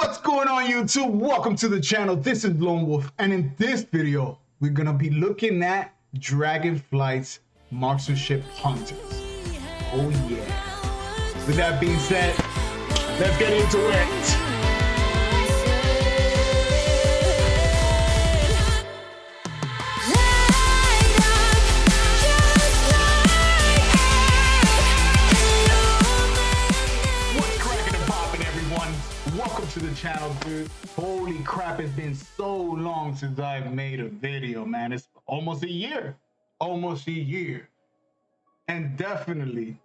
What's going on, YouTube? Welcome to the channel. This is Lone Wolf, and in this video we're gonna be looking at Dragonflight's Marksmanship Hunters. Oh yeah. With that being said, let's get into it. Welcome to the channel, dude. Holy crap, it's been so long since I've made a video, man. It's almost a year. And definitely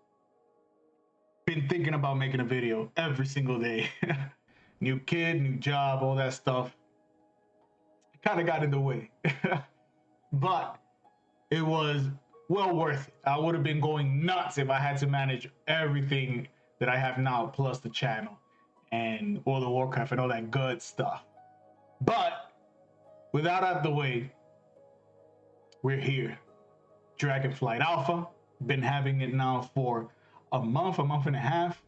been thinking about making a video every single day. New kid, new job, all that stuff. It kind of got in the way. But it was well worth it. I would have been going nuts if I had to manage everything that I have now, plus the channel and World of Warcraft and all that good stuff. But with that out of the way, we're here. Dragonflight Alpha, been having it now for a month and a half.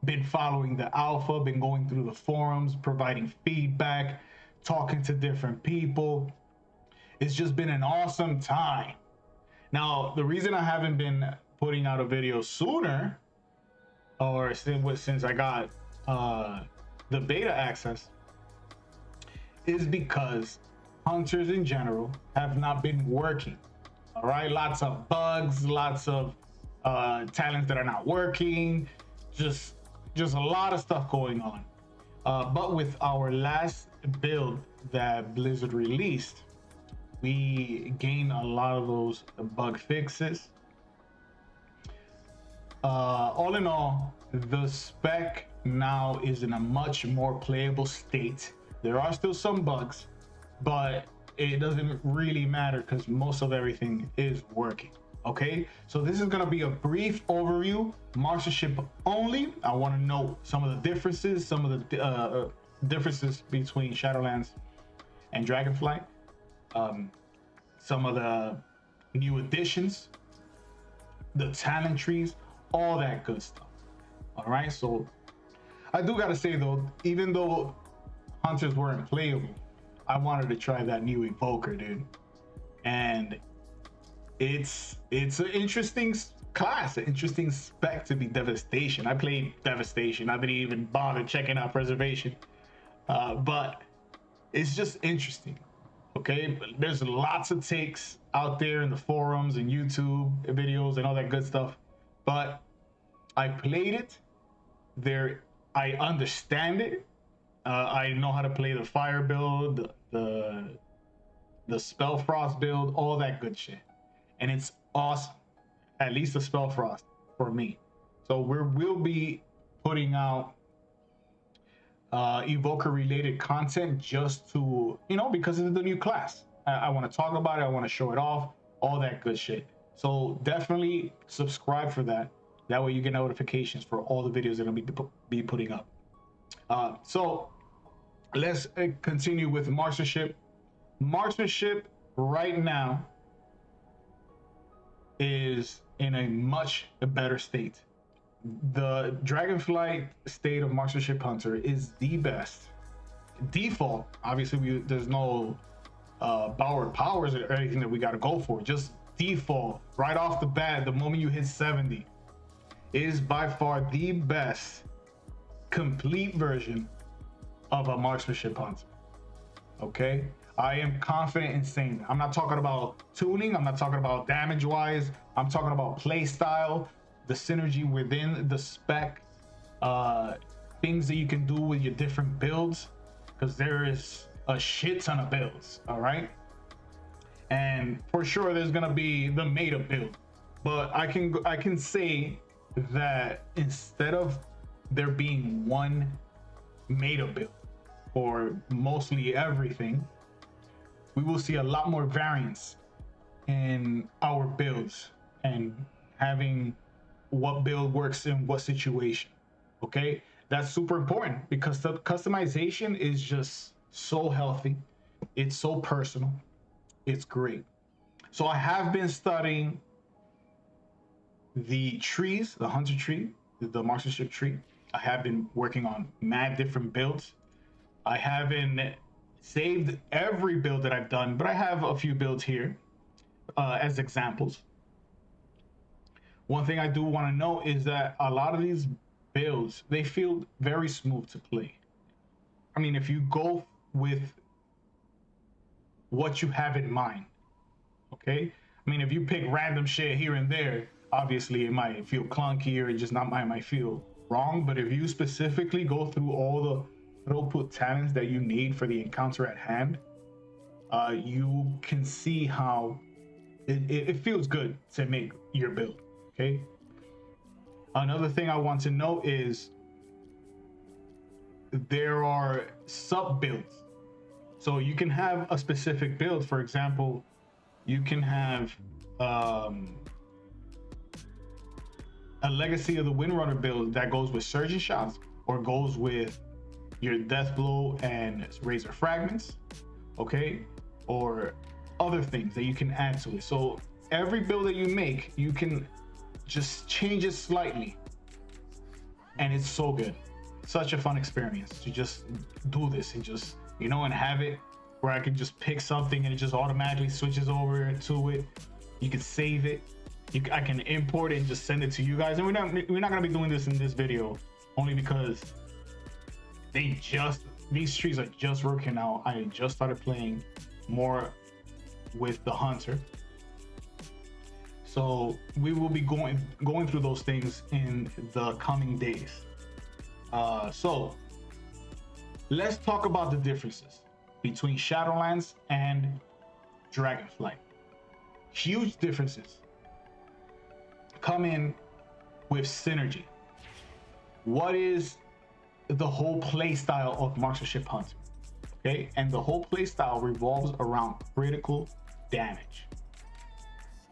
Been following the alpha, been going through the forums, providing feedback, talking to different people. It's just been an awesome time. Now, the reason I haven't been putting out a video sooner, or since I got the beta access, is because hunters in general have not been working. All right, lots of bugs, lots of talents that are not working, just a lot of stuff going on. But with our last build that Blizzard released, we gained a lot of those bug fixes. All in all, the spec now is in a much more playable state. There are still some bugs, but it doesn't really matter because most of everything is working. Okay, so this is going to be a brief overview, marksmanship only. I want to know some of the differences, differences between Shadowlands and Dragonflight, some of the new additions, the talent trees, all that good stuff. All right, so I do gotta say though, even though hunters weren't playable, I wanted to try that new evoker, dude. And it's an interesting class, an interesting spec to be Devastation. I played Devastation. I didn't even bother checking out Preservation, but it's just interesting. Okay, there's lots of takes out there in the forums and YouTube videos and all that good stuff, but I played it. I understand it. I know how to play the fire build, the spell frost build, all that good shit, and it's awesome. At least the spell frost for me. So we'll be putting out evoker related content just to, because it's the new class. I want to talk about it. I want to show it off, all that good shit. So definitely subscribe for that. That way you get notifications for all the videos that I'll be putting up. So let's continue with marksmanship. Marksmanship right now is in a much better state. The Dragonflight state of Marksmanship Hunter is the best. Default, obviously, there's no borrowed powers or anything that we got to go for. Just default, right off the bat, the moment you hit 70, is by far the best complete version of a Marksmanship Hunter. Okay, I am confident in saying that. I'm not talking about tuning, I'm not talking about damage wise, I'm talking about play style, the synergy within the spec, things that you can do with your different builds, because there is a shit ton of builds. All right, and for sure there's gonna be the meta build, but I can say that instead of there being one meta build for mostly everything, we will see a lot more variance in our builds and having what build works in what situation. Okay, that's super important because the customization is just so healthy, it's so personal, it's great. So I have been studying the trees, the hunter tree, the marksmanship tree. I have been working on mad different builds. I haven't saved every build that I've done, but I have a few builds here as examples. One thing I do want to know is that a lot of these builds, they feel very smooth to play. I mean, if you go with what you have in mind, okay? I mean, if you pick random shit here and there, obviously it might feel clunky or it just not might feel wrong. But if you specifically go through all the throughput talents that you need for the encounter at hand, you can see how it feels good to make your build, okay? Another thing I want to know is there are sub builds. So you can have a specific build. For example, you can have a Legacy of the Windrunner build that goes with Surgeon Shots or goes with your Death Blow and Razor Fragments, okay? Or other things that you can add to it. So every build that you make, you can just change it slightly. And it's so good. Such a fun experience to just do this and just, you know, and have it where I can just pick something and it just automatically switches over to it. You can save it. I can import it and just send it to you guys. And we're not gonna be doing this in this video only because these trees are just working out. I just started playing more with the hunter, so we will be going through those things in the coming days. So let's talk about the differences between Shadowlands and Dragonflight. Huge differences come in with synergy. What is the whole play style of Marksmanship Hunter? Okay, and the whole play style revolves around critical damage.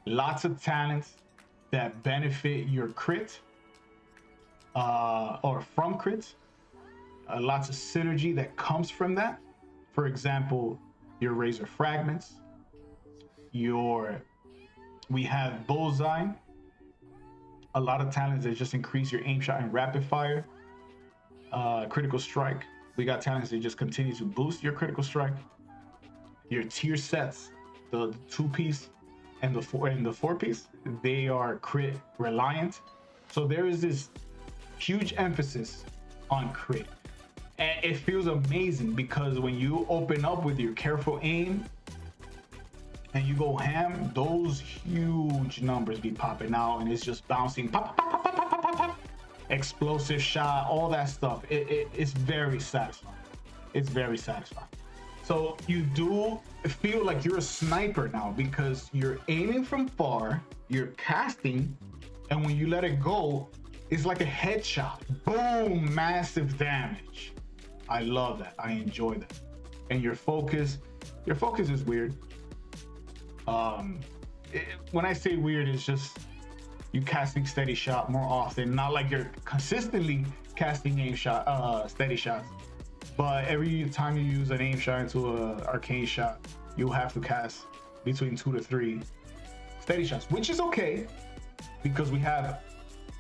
Lots of talents that benefit your crit or from crits. Lots of synergy that comes from that. For example, your Razor Fragments, we have Bullseye, a lot of talents that just increase your aim shot and rapid fire. Critical Strike, we got talents that just continue to boost your critical strike. Your tier sets, the 2-piece and the 4-piece, they are crit reliant. So there is this huge emphasis on crit. And it feels amazing because when you open up with your careful aim and you go ham, those huge numbers be popping out and it's just bouncing, pop, pop, pop, pop, pop, pop, pop. Explosive shot, all that stuff. It's very satisfying. It's very satisfying. So you do feel like you're a sniper now because you're aiming from far, you're casting, and when you let it go, it's like a headshot. Boom, massive damage. I love that. I enjoy that. And your focus is weird. When I say weird, it's just you casting steady shot more often, not like you're consistently casting aim shot, steady shots, but every time you use an aim shot into an arcane shot, you'll have to cast between 2 to 3 steady shots, which is okay because we have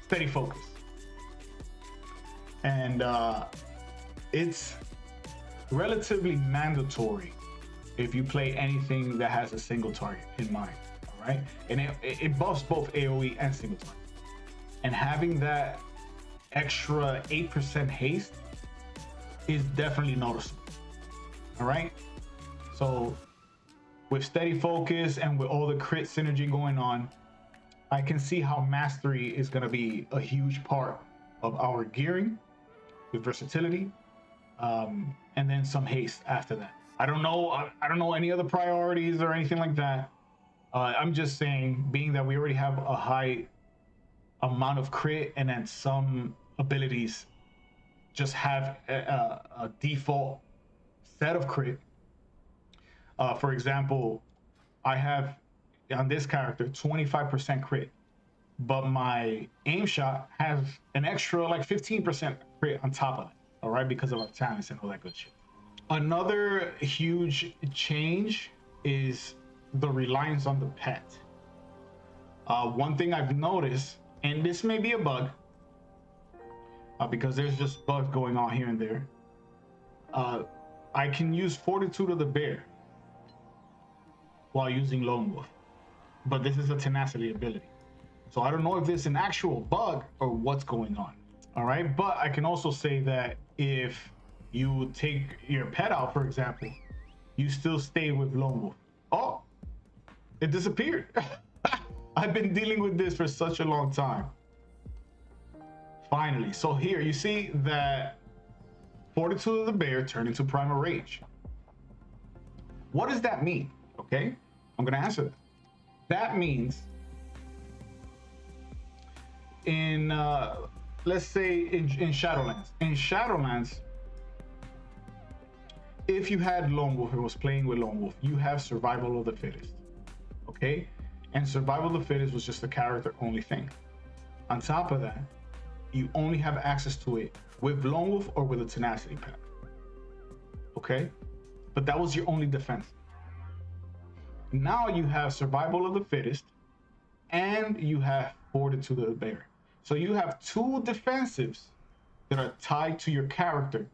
steady focus. And it's relatively mandatory if you play anything that has a single target in mind. Right? And it buffs both AoE and single target. And having that extra 8% haste is definitely noticeable. All right? So with steady focus and with all the crit synergy going on, I can see how mastery is going to be a huge part of our gearing with versatility, and then some haste after that. I don't know any other priorities or anything like that. I'm just saying, being that we already have a high amount of crit and then some abilities just have a default set of crit. For example, I have on this character 25% crit, but my aim shot has an extra like 15% crit on top of it. All right, because of our talents and all that good shit. Another huge change is the reliance on the pet. One thing I've noticed, and this may be a bug, because there's just bugs going on here and there. I can use Fortitude of the Bear while using Lone Wolf, but this is a tenacity ability. So I don't know if this is an actual bug or what's going on. All right, but I can also say that if you take your pet out, for example, you still stay with Lone Wolf. Oh, it disappeared. I've been dealing with this for such a long time. Finally, so here you see that Fortitude of the Bear turned into Primal Rage. What does that mean? Okay, I'm gonna answer that. That means in let's say in Shadowlands. In Shadowlands, if you had Lone Wolf and was playing with Lone Wolf, you have Survival of the Fittest. Okay, and Survival of the Fittest was just a character only thing. On top of that, you only have access to it with Lone Wolf or with a tenacity pack. Okay, but that was your only defense. Now you have Survival of the Fittest and you have Fortitude of the Bear. So you have two defensives that are tied to your character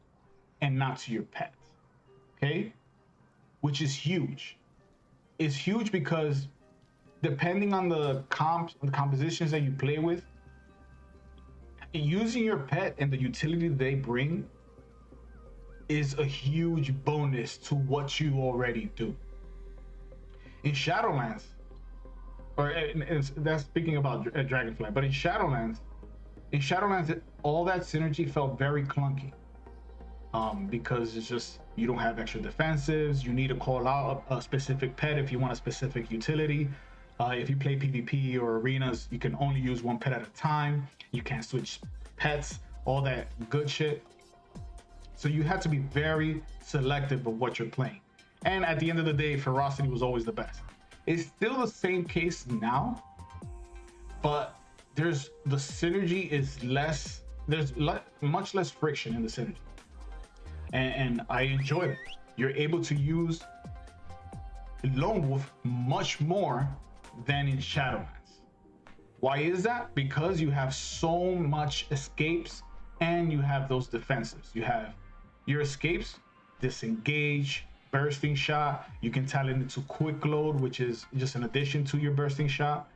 and not to your pet. Okay, which is huge. It's huge because depending on the compositions that you play with, using your pet and the utility they bring is a huge bonus to what you already do. In Shadowlands, or that's speaking about Dragonflight, but in Shadowlands, all that synergy felt very clunky. Because it's just, you don't have extra defensives, you need to call out a specific pet if you want a specific utility. If you play PvP or arenas, you can only use one pet at a time. You can't switch pets, all that good shit. So you have to be very selective of what you're playing. And at the end of the day, ferocity was always the best. It's still the same case now, but the synergy is less, much less friction in the synergy. And I enjoy it. You're able to use Lone Wolf much more than in Shadowlands. Why is that? Because you have so much escapes and you have those defensives. You have your escapes, disengage, bursting shot. You can tell it into quick load, which is just an addition to your bursting shot.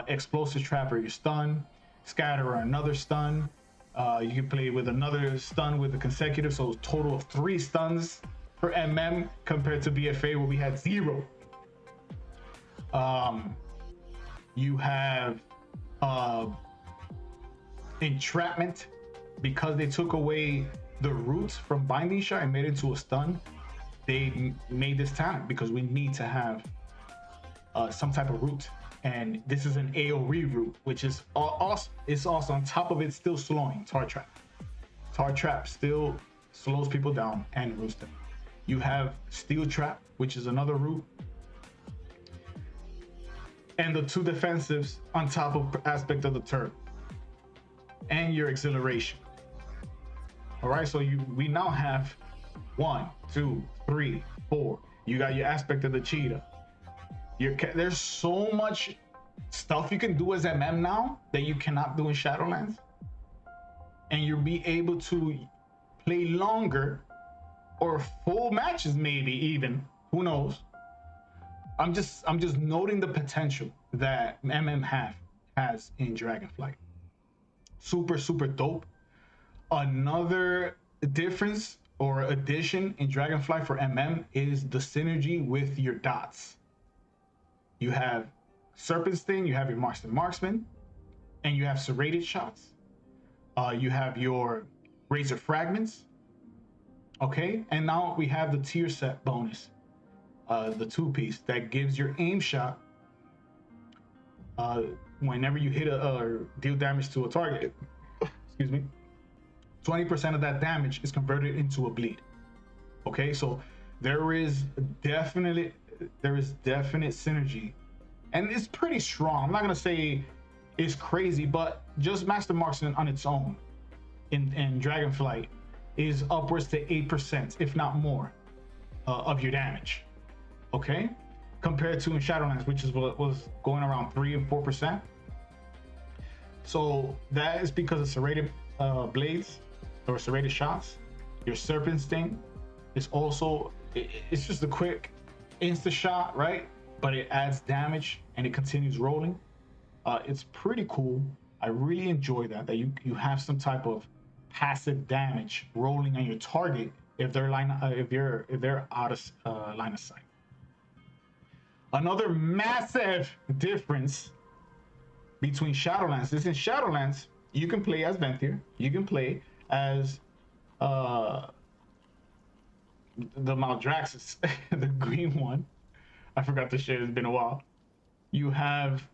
Explosive trap or your stun, scatter or another stun. You can play with another stun with a consecutive, so a total of 3 stuns per MM compared to BFA where we had 0. You have entrapment, because they took away the roots from binding shot and made it into a stun. They made this talent because we need to have some type of root, and this is an AoE root, which is awesome. It's also on top of it still slowing Tar Trap. Tar Trap still slows people down and roots them. You have Steel Trap, which is another root, and the 2 defensives on top of aspect of the turn, and your exhilaration. All right, so we now have 1, 2, 3, 4. You got your aspect of the cheetah. There's so much stuff you can do as MM now that you cannot do in Shadowlands, and you'll be able to play longer or full matches, maybe even. Who knows? I'm just noting the potential that MM has in Dragonflight. Super dope. Another difference or addition in Dragonflight for MM is the synergy with your dots. You have Serpent Sting, you have your Marksman, and you have serrated shots. You have your Razor Fragments. Okay, and now we have the tier set bonus, the 2-piece that gives your aim shot. Whenever you hit or deal damage to a target, excuse me, 20% of that damage is converted into a bleed. Okay, so there is definite synergy, and it's pretty strong. I'm not gonna say it's crazy, but just Master Marksman on its own in Dragonflight is upwards to 8%, if not more, of your damage. Okay, compared to in Shadowlands, which is what was going around 3 and 4%. So that is because of serrated blades or serrated shots, your Serpent Sting, It's also it's just a quick insta shot, right? But it adds damage and it continues rolling. It's pretty cool. I really enjoy that you have some type of passive damage rolling on your target if they're if they're out of line of sight. Another massive difference between Shadowlands is in Shadowlands you can play as Venthyr, you can play as uh the Maldraxxus, the green one. I forgot to share. It's been a while. You have,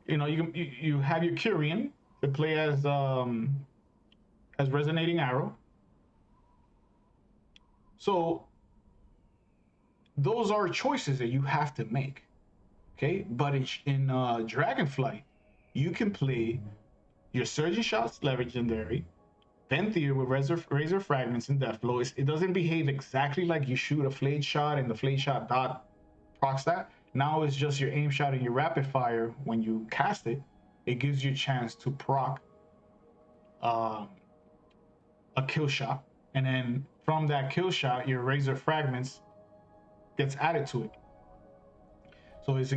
you have your Kyrian to play as Resonating Arrow. So those are choices that you have to make. Okay, but in Dragonflight, you can play your Surging Shots Legendary, Venthyr with Razor Fragments and Deathblow. It doesn't behave exactly like you shoot a Flayed Shot and the Flayed Shot dot procs that. Now it's just your aim shot and your rapid fire. When you cast it, it gives you a chance to proc a kill shot, and then from that kill shot, your Razor Fragments gets added to it. So it's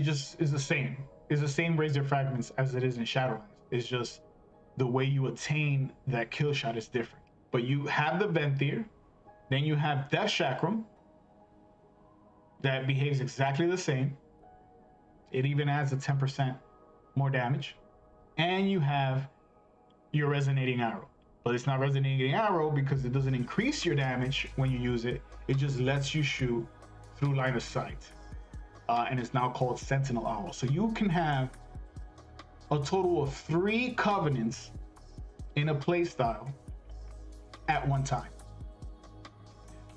just is the same. It's the same Razor Fragments as it is in Shadowlands. It's just the way you attain that kill shot is different. But you have the Venthyr, then you have Death Chakram that behaves exactly the same. It even adds a 10% more damage. And you have your Resonating Arrow. But it's not Resonating Arrow because it doesn't increase your damage when you use it. It just lets you shoot through line of sight. And it's now called Sentinel Owl. So you can have a total of 3 covenants in a playstyle at one time,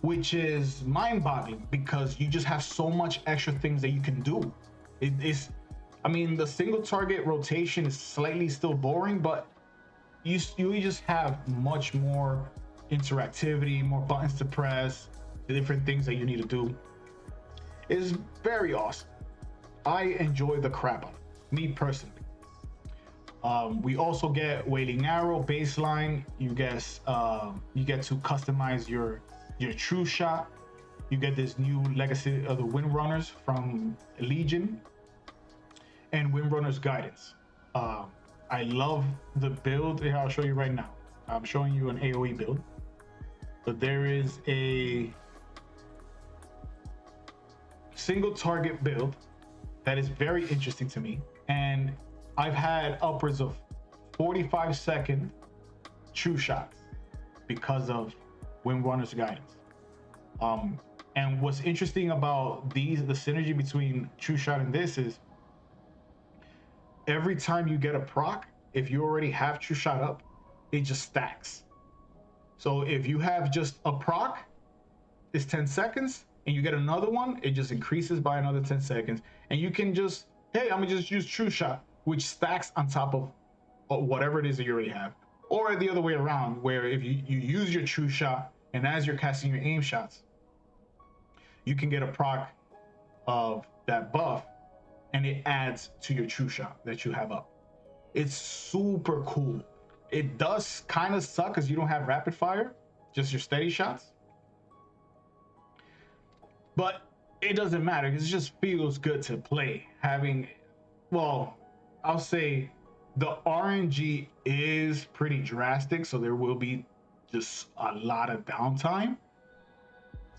which is mind-boggling because you just have so much extra things that you can do. It is, I mean, the single target rotation is slightly still boring, but you just have much more interactivity, more buttons to press, the different things that you need to do. It is very awesome. I enjoy the crap out of it, me personally. We also get Wailing Arrow baseline. You get to customize your true shot. You get this new Legacy of the Windrunners from Legion and Windrunners Guidance. I love the build. Here, I'll show you right now. I'm showing you an AoE build, but there is a single target build that is very interesting to me, and I've had upwards of 45-second true shots because of Windrunner's Guidance. And what's interesting about the synergy between true shot and this is every time you get a proc, if you already have true shot up, it just stacks. So if you have just a proc, it's 10 seconds, and you get another one, it just increases by another 10 seconds. And you can just, hey, I'm gonna just use true shot, which stacks on top of whatever it is that you already have. Or the other way around, where if you use your true shot, and as you're casting your aim shots, you can get a proc of that buff, and it adds to your true shot that you have up. It's super cool. It does kind of suck because you don't have rapid fire, just your steady shots. But it doesn't matter because it just feels good to play. Having, well, I'll say the RNG is pretty drastic, so there will be just a lot of downtime.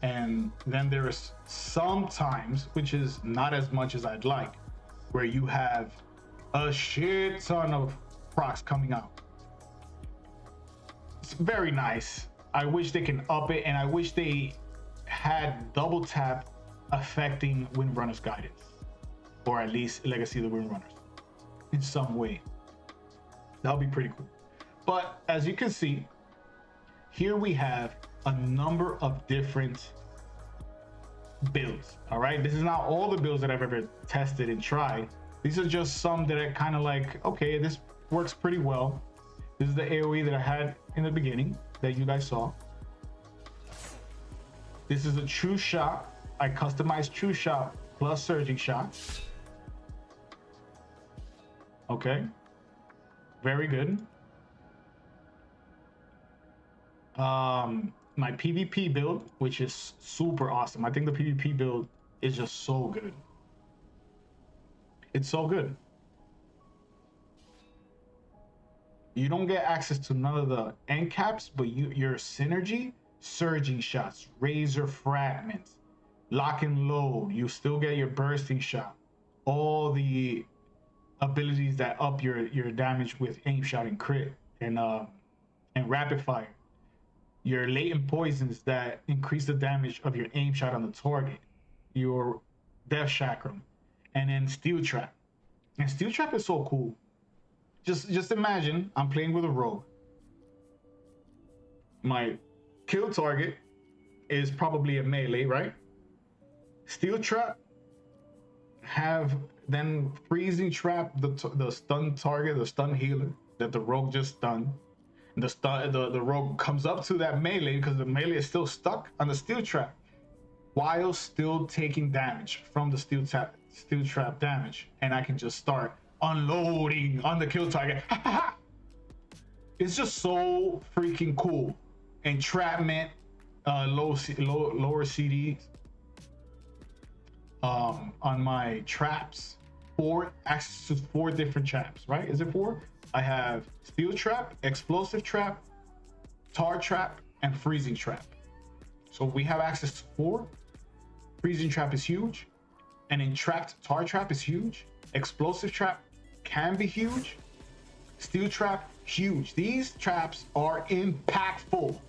And then there's some times, which is not as much as I'd like, where you have a shit ton of procs coming out. It's very nice. I wish they can up it, and I wish they had double tap affecting Windrunner's Guidance, or at least Legacy of the Windrunners in some way. That'll be pretty cool. But as you can see, here we have a number of different builds. All right, this is not all the builds that I've ever tested and tried. These are just some that are kind of like, okay, this works pretty well. This is the AoE that I had in the beginning that you guys saw. This is a true shot. I customized true shot plus surging shots. Okay, very good. my PvP build, which is super awesome. I think the PvP build is just so good. It's so good. You don't get access to none of the end caps, but your synergy, surging shots, razor fragments, lock and load, you still get your bursting shot, all the abilities that up your damage with aim shot and crit and rapid fire, your latent poisons that increase the damage of your aim shot on the target, your death chakram, and then steel trap. And steel trap is so cool. Just imagine I'm playing with a rogue. My kill target is probably a melee, right? Steel trap have then freezing trap the stun target, the stun healer that the rogue just stunned. The rogue comes up to that melee because the melee is still stuck on the steel trap while still taking damage from the steel trap damage, and I can just start unloading on the kill target. It's just so freaking cool. Entrapment, lower CDs on my traps. Access to 4 different traps, right? Is it 4? I have steel trap, explosive trap, tar trap, and freezing trap. So we have access to 4. Freezing trap is huge, and entrapped tar trap is huge. Explosive trap can be huge. Steel trap, huge. These traps are impactful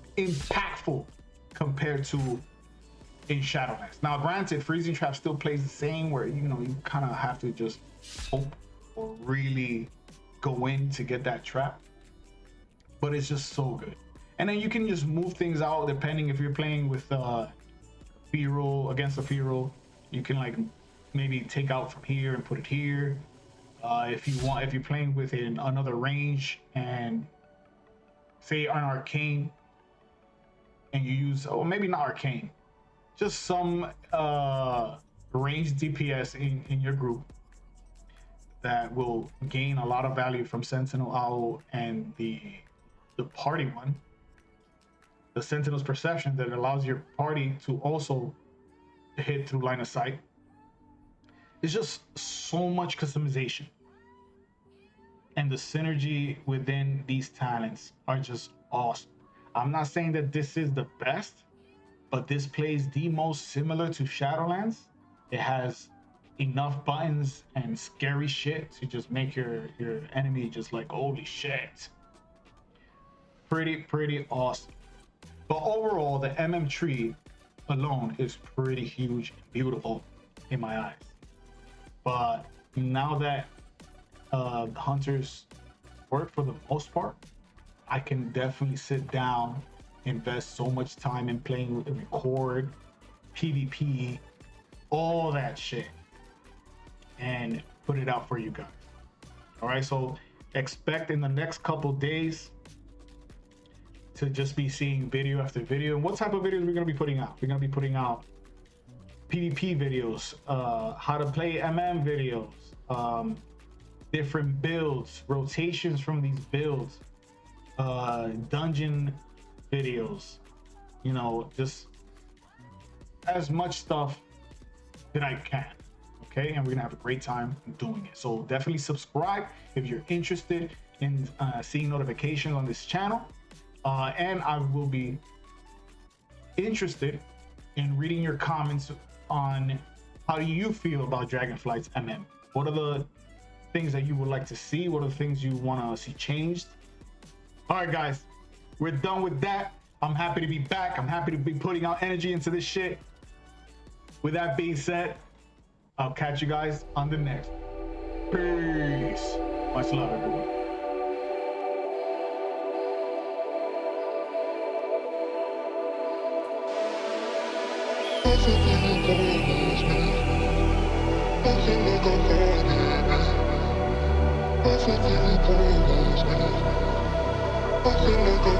compared to in Shadowlands. Now, granted, freezing trap still plays the same, where you kind of have to just hope or really go in to get that trap, but it's just so good. And then you can just move things out depending if you're playing with feral against a feral. You can like maybe take out from here and put it here. If you're playing with another range and say an arcane, and you use, or maybe not arcane, just some range DPS in your group that will gain a lot of value from Sentinel Owl and the party one, the Sentinel's Perception, that allows your party to also hit through line of sight. It's just so much customization, and the synergy within these talents are just awesome. I'm not saying that this is the best, but this plays the most similar to Shadowlands. It has enough buttons and scary shit to just make your enemy just like, holy shit. Pretty awesome. But overall, the MM tree alone is pretty huge and beautiful in my eyes. But now that the hunters work for the most part, I can definitely sit down, invest so much time in playing with the record, PvP, all that shit, and put it out for you guys. All right, so expect in the next couple days to just be seeing video after video. And what type of videos we're gonna be putting out? We're gonna be putting out PvP videos, how to play MM videos, different builds, rotations from these builds, dungeon videos, just as much stuff that I can. Okay, and we're gonna have a great time doing it. So definitely subscribe if you're interested in seeing notifications on this channel, and I will be interested in reading your comments on how do you feel about Dragonflight's MM. What are the things that you would like to see? What are the things you want to see changed? All right, guys, we're done with that. I'm happy to be back. I'm happy to be putting out energy into this shit. With that being said, I'll catch you guys on the next. Peace. Much love, everyone. I feel like I'm